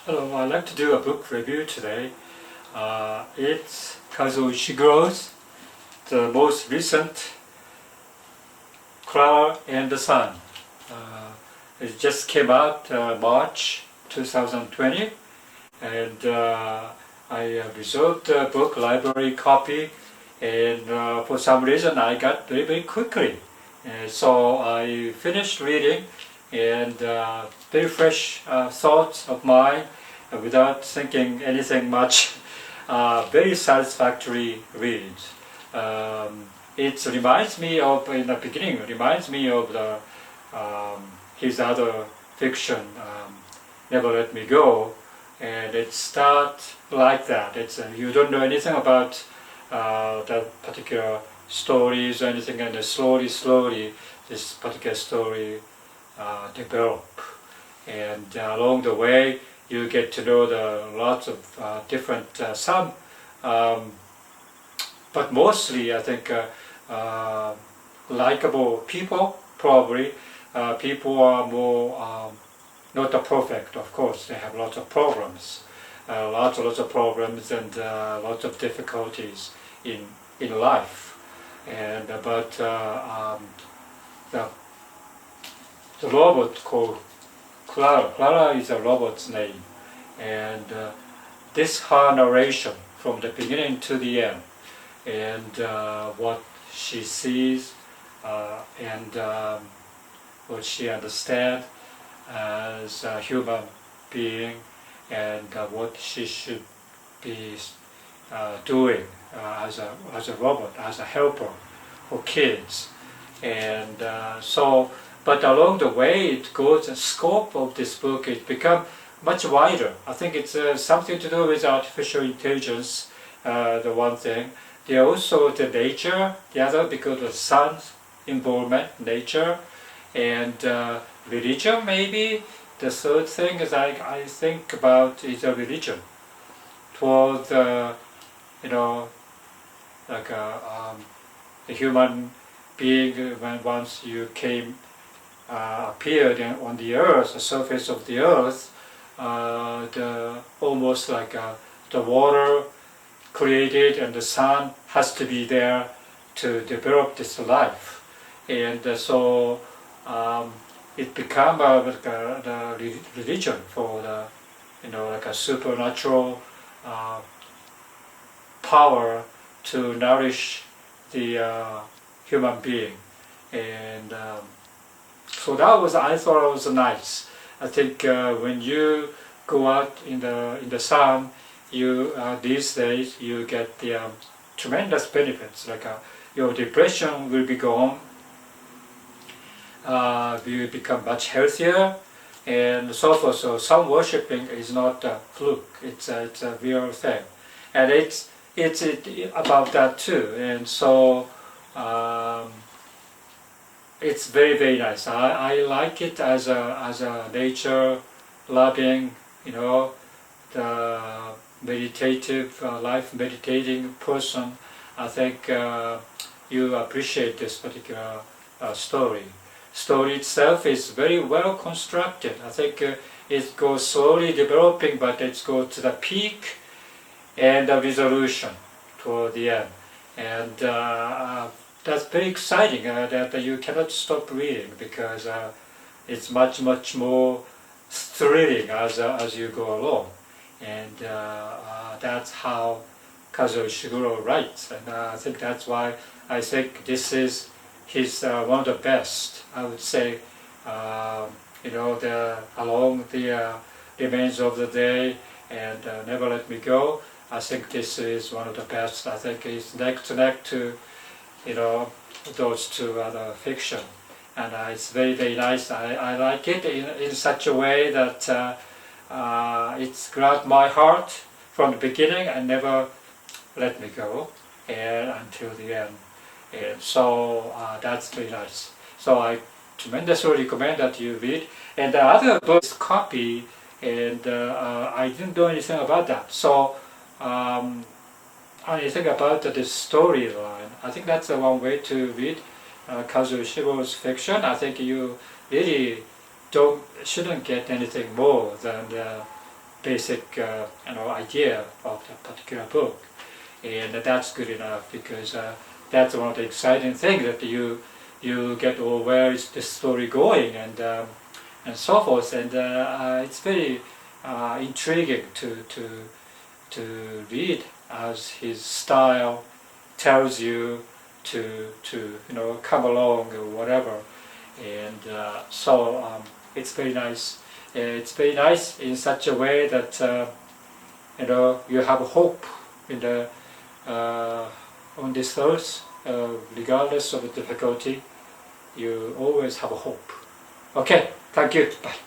Hello, I'd like to do a book review today. It's Kazuo Ishiguro's, the most recent Klara and the Sun. It just came out March 2020, and I reserved the book library copy, and for some reason I got very quickly. So I finished reading, and very fresh thoughts of mine without thinking anything much. Very satisfactory read. It reminds me of, in the beginning, reminds me of his other fiction, Never Let Me Go, and it starts like that. You don't know anything about that particular stories or anything, and slowly this particular story develop, and along the way you get to know lots of different some, but mostly I think likable people. Probably people are more not perfect. Of course, they have lots of problems, lots of problems, and lots of difficulties in life. And but the robot called Klara. Klara is a robot's name, and this her narration from the beginning to the end, and what she sees, and what she understands as a human being, and what she should be doing as a robot, as a helper for kids, and But along the way it goes, the scope of this book it become much wider. I think it's something to do with artificial intelligence, the one thing. There also the nature, the other, because of sun's involvement, nature, and religion maybe. The third thing is I think about is a religion toward like a human being when once you appeared on the earth, the surface of the earth, almost like the water created and the sun has to be there to develop this life, and so it became the religion for the like a supernatural power to nourish the human being, and so I thought it was nice. I think when you go out in the sun, you these days you get the tremendous benefits. Like your depression will be gone. You become much healthier, and so forth. So sun worshipping is not a fluke. It's a real thing, and it's about that too. And so. It's very nice. I like it as a nature loving, the meditative life meditating person. I think you appreciate this particular story. Story itself is very well constructed. I think it goes slowly developing, but it goes to the peak and the resolution toward the end, and that's very exciting, that you cannot stop reading, because it's much more thrilling as you go along, and that's how Kazuo Ishiguro writes, and I think that's why I think this is his one of the best. I would say, along the remains of the day and Never Let Me Go. I think this is one of the best. I think it's neck to neck to those two other fiction, and it's very nice. I like it in such a way that it's grabbed my heart from the beginning and never let me go, and until the end. And so that's very nice. So I tremendously recommend that you read. And the other book is copy, and I didn't know anything about that. So anything about this storyline. I think that's the one way to read Kazuo Ishiguro's fiction. I think you really shouldn't get anything more than basic idea of the particular book, and that's good enough, because that's one of the exciting things, that you get, oh, where is the story going, and so forth, and it's very intriguing to read, as his style tells you to come along or whatever, and it's very nice. It's very nice in such a way that you have hope in the on this earth, regardless of the difficulty. You always have hope. Okay, thank you. Bye.